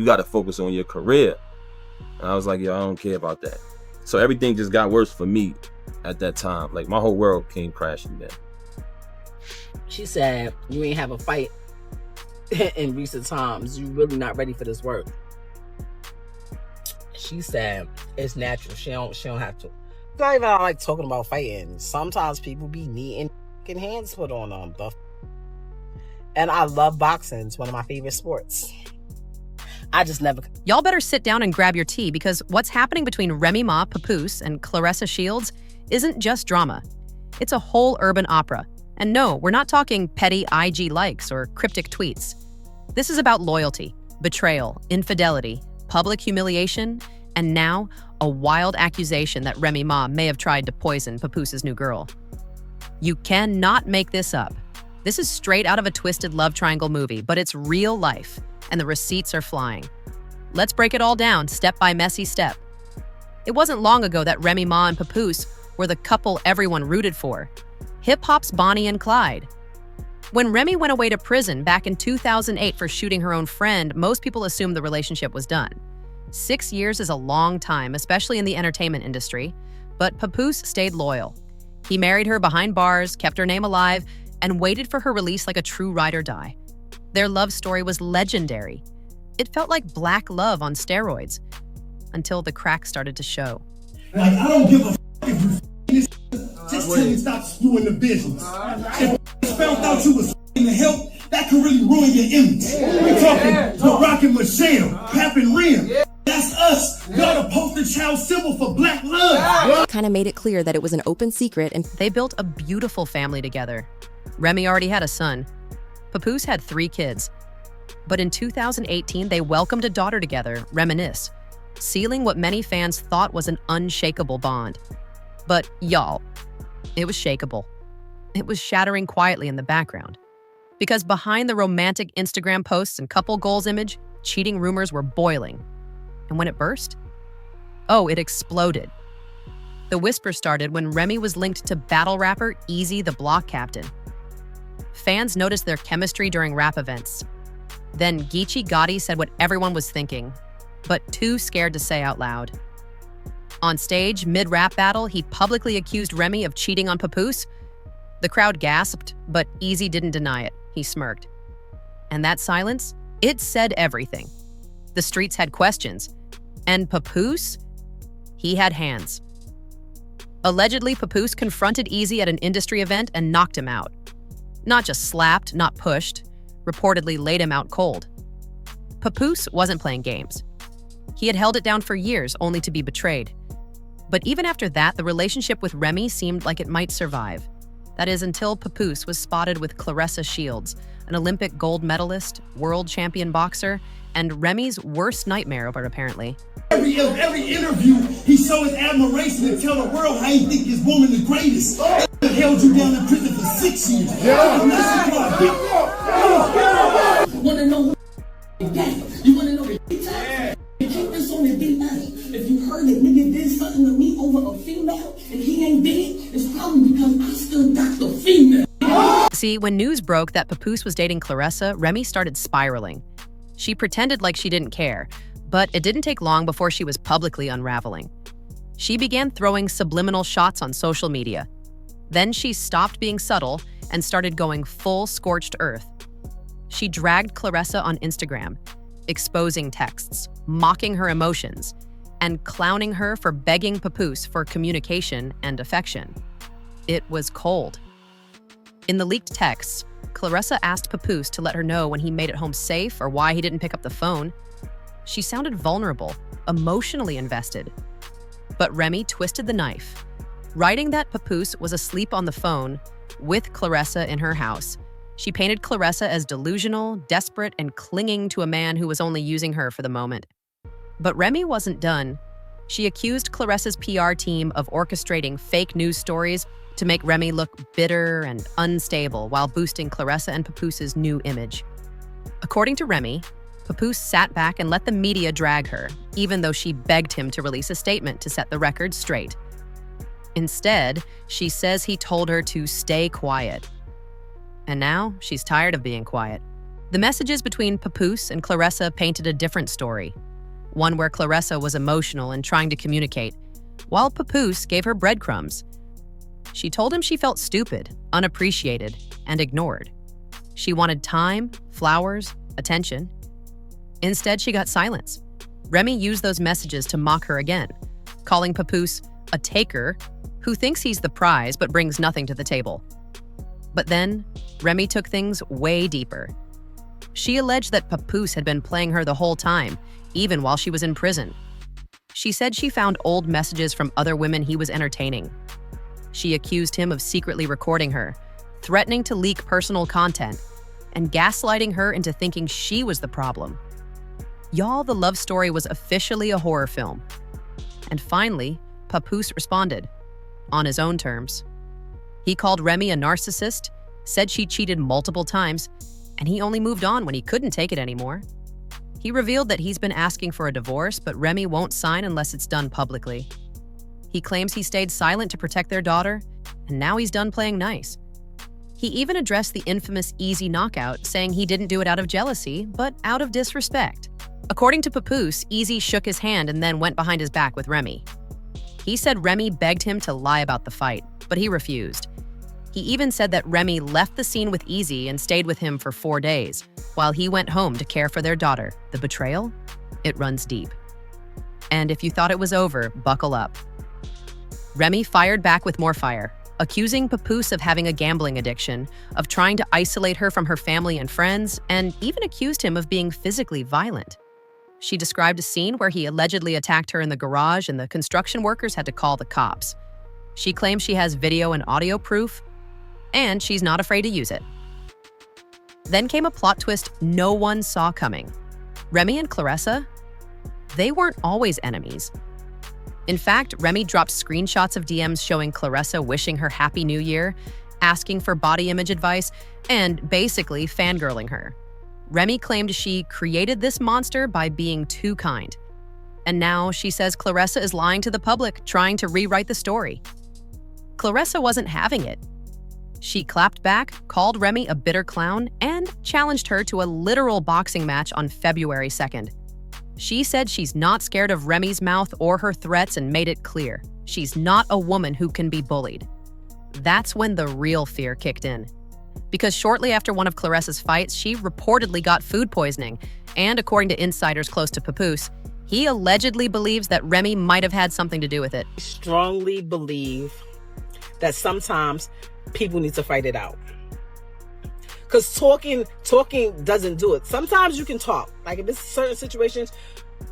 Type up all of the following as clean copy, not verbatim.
You got to focus on your career. And I was like, yo, I don't care about that. So everything just got worse for me at that time. Like, my whole world came crashing down. She said, you ain't have a fight in recent times. You really not ready for this work. She said, it's natural. She don't have to. Not even like talking about fighting. Sometimes people be needing hands put on them. And I love boxing. It's one of my favorite sports. I just never... Y'all better sit down and grab your tea, because what's happening between Remy Ma, Papoose, and Claressa Shields isn't just drama. It's a whole urban opera. And no, we're not talking petty IG likes or cryptic tweets. This is about loyalty, betrayal, infidelity, public humiliation, and now a wild accusation that Remy Ma may have tried to poison Papoose's new girl. You cannot make this up. This is straight out of a twisted love triangle movie, but it's real life, and the receipts are flying. Let's break it all down, step by messy step. It wasn't long ago that Remy Ma and Papoose were the couple everyone rooted for. Hip-hop's Bonnie and Clyde. When Remy went away to prison back in 2008 for shooting her own friend, most people assumed the relationship was done. 6 years is a long time, especially in the entertainment industry, but Papoose stayed loyal. He married her behind bars, kept her name alive, and waited for her release like a true ride or die. Their love story was legendary. It felt like black love on steroids, until the cracks started to show. Like, I don't give a if you just tell me stop screwing the business. If you found out you was the help, that could really ruin your image. We're talking Barack and Michelle, Pap and Rim. That's us. Y'all the poster child symbol for black love. Kind of made it clear that it was an open secret, and they built a beautiful family together. Remy already had a son. Papoose had 3 kids. But in 2018, they welcomed a daughter together, Reminisce, sealing what many fans thought was an unshakable bond. But y'all, it was shakeable. It was shattering quietly in the background. Because behind the romantic Instagram posts and couple goals image, cheating rumors were boiling. And when it burst? Oh, it exploded. The whisper started when Remy was linked to battle rapper Easy the Block Captain. Fans noticed their chemistry during rap events. Then Geechee Gotti said what everyone was thinking, but too scared to say out loud. On stage, mid-rap battle, he publicly accused Remy of cheating on Papoose. The crowd gasped, but Easy didn't deny it. He smirked. And that silence? It said everything. The streets had questions. And Papoose? He had hands. Allegedly, Papoose confronted Easy at an industry event and knocked him out. Not just slapped, not pushed, reportedly laid him out cold. Papoose wasn't playing games. He had held it down for years, only to be betrayed. But even after that, the relationship with Remy seemed like it might survive. That is, until Papoose was spotted with Claressa Shields, an Olympic gold medalist, world champion boxer, and Remy's worst nightmare, apparently. Every interview, he showed his admiration and tell the world how he think his woman the greatest. They held you down in prison for 6 years. You wanna know who you wanna know the details? Keep this on the D9. If you heard that nigga did something to me over a female and he ain't dead, it's probably because I still got the female. See, when news broke that Papoose was dating Claressa, Remy started spiraling. She pretended like she didn't care, but it didn't take long before she was publicly unraveling. She began throwing subliminal shots on social media. Then she stopped being subtle and started going full scorched earth. She dragged Claressa on Instagram, exposing texts, mocking her emotions, and clowning her for begging Papoose for communication and affection. It was cold. In the leaked texts, Claressa asked Papoose to let her know when he made it home safe or why he didn't pick up the phone. She sounded vulnerable, emotionally invested. But Remy twisted the knife, writing that Papoose was asleep on the phone with Claressa in her house. She painted Claressa as delusional, desperate, and clinging to a man who was only using her for the moment. But Remy wasn't done. She accused Claressa's PR team of orchestrating fake news stories to make Remy look bitter and unstable while boosting Claressa and Papoose's new image. According to Remy, Papoose sat back and let the media drag her, even though she begged him to release a statement to set the record straight. Instead, she says he told her to stay quiet. And now she's tired of being quiet. The messages between Papoose and Claressa painted a different story, one where Claressa was emotional and trying to communicate, while Papoose gave her breadcrumbs. She told him she felt stupid, unappreciated, and ignored. She wanted time, flowers, attention. Instead, she got silence. Remy used those messages to mock her again, calling Papoose a taker who thinks he's the prize but brings nothing to the table. But then, Remy took things way deeper. She alleged that Papoose had been playing her the whole time, even while she was in prison. She said she found old messages from other women he was entertaining. She accused him of secretly recording her, threatening to leak personal content, and gaslighting her into thinking she was the problem. Y'all, the love story was officially a horror film. And finally, Papoose responded, on his own terms. He called Remy a narcissist, said she cheated multiple times, and he only moved on when he couldn't take it anymore. He revealed that he's been asking for a divorce, but Remy won't sign unless it's done publicly. He claims he stayed silent to protect their daughter, and now he's done playing nice. He even addressed the infamous easy knockout, saying he didn't do it out of jealousy, but out of disrespect. According to Papoose, Easy shook his hand and then went behind his back with Remy. He said Remy begged him to lie about the fight, but he refused. He even said that Remy left the scene with Easy and stayed with him for 4 days, while he went home to care for their daughter. The betrayal? It runs deep. And if you thought it was over, buckle up. Remy fired back with more fire, accusing Papoose of having a gambling addiction, of trying to isolate her from her family and friends, and even accused him of being physically violent. She described a scene where he allegedly attacked her in the garage and the construction workers had to call the cops. She claims she has video and audio proof, and she's not afraid to use it. Then came a plot twist no one saw coming. Remy and Claressa, they weren't always enemies. In fact, Remy dropped screenshots of DMs showing Claressa wishing her Happy New Year, asking for body image advice, and basically fangirling her. Remy claimed she created this monster by being too kind. And now she says Claressa is lying to the public, trying to rewrite the story. Claressa wasn't having it. She clapped back, called Remy a bitter clown, and challenged her to a literal boxing match on February 2nd. She said she's not scared of Remy's mouth or her threats and made it clear she's not a woman who can be bullied. That's when the real fear kicked in. Because shortly after one of Claressa's fights, she reportedly got food poisoning, and according to insiders close to Papoose, he allegedly believes that Remy might have had something to do with it. I strongly believe that sometimes people need to fight it out. Because talking doesn't do it. Sometimes you can talk. Like if it's certain situations,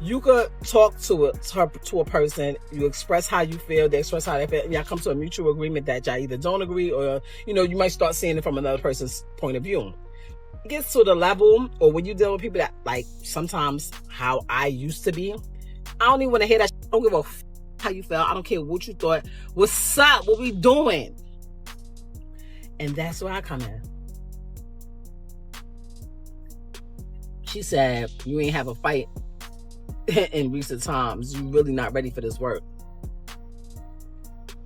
you could talk to a person. You express how you feel. They express how they feel. And y'all come to a mutual agreement that y'all either don't agree or, you might start seeing it from another person's point of view. It gets to the level, or when you deal with people that, like, sometimes how I used to be, I don't even want to hear that. I don't give a how you felt. I don't care what you thought. What's up? What we doing? And that's where I come in. She said, you ain't have a fight in recent times. You really not ready for this work.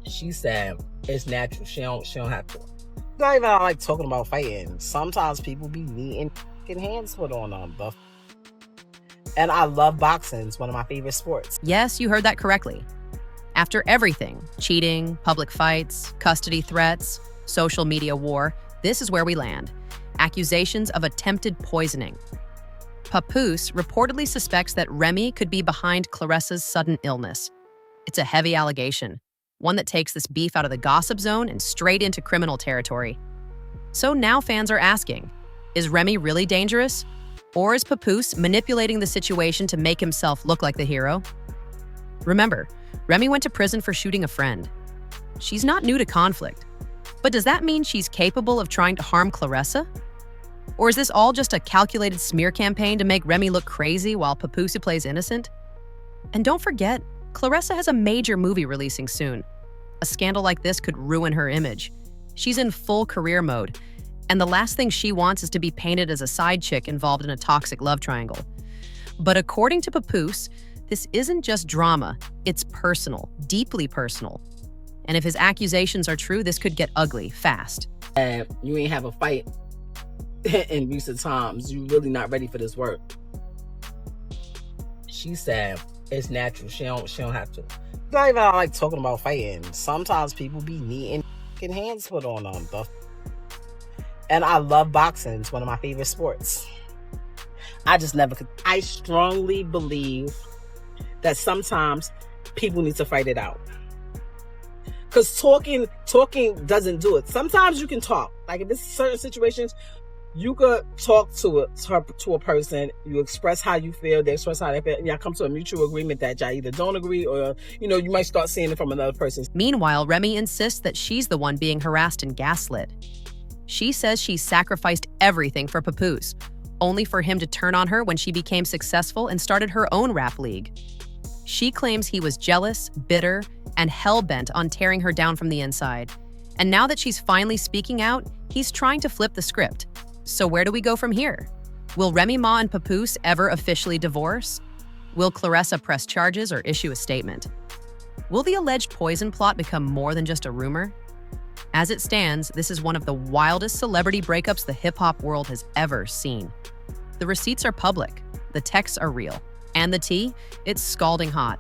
She said, it's natural. She don't have to. Not even like talking about fighting. Sometimes people be needing hands put on them. And I love boxing. It's one of my favorite sports. Yes, you heard that correctly. After everything, cheating, public fights, custody threats, social media war, this is where we land. Accusations of attempted poisoning. Papoose reportedly suspects that Remy could be behind Claressa's sudden illness. It's a heavy allegation, one that takes this beef out of the gossip zone and straight into criminal territory. So now fans are asking, is Remy really dangerous? Or is Papoose manipulating the situation to make himself look like the hero? Remember, Remy went to prison for shooting a friend. She's not new to conflict. But does that mean she's capable of trying to harm Claressa? Or is this all just a calculated smear campaign to make Remy look crazy while Papoose plays innocent? And don't forget, Claressa has a major movie releasing soon. A scandal like this could ruin her image. She's in full career mode, and the last thing she wants is to be painted as a side chick involved in a toxic love triangle. But according to Papoose, this isn't just drama, it's personal, deeply personal. And if his accusations are true, this could get ugly fast. You ain't have a fight in recent times. You really not ready for this work. She said it's natural. She don't have to. Not even like talking about fighting. Sometimes people be needing hands put on them. And I love boxing. It's one of my favorite sports. I just never could. I strongly believe that sometimes people need to fight it out. Because talking doesn't do it. Sometimes you can talk. Like in certain situations, you could talk to a person. You express how you feel. They express how they feel. And y'all come to a mutual agreement that y'all either don't agree or, you might start seeing it from another person. Meanwhile, Remy insists that she's the one being harassed and gaslit. She says she sacrificed everything for Papoose, only for him to turn on her when she became successful and started her own rap league. She claims he was jealous, bitter, and hell-bent on tearing her down from the inside. And now that she's finally speaking out, he's trying to flip the script. So where do we go from here? Will Remy Ma and Papoose ever officially divorce? Will Claressa press charges or issue a statement? Will the alleged poison plot become more than just a rumor? As it stands, this is one of the wildest celebrity breakups the hip-hop world has ever seen. The receipts are public, the texts are real, and the tea, it's scalding hot.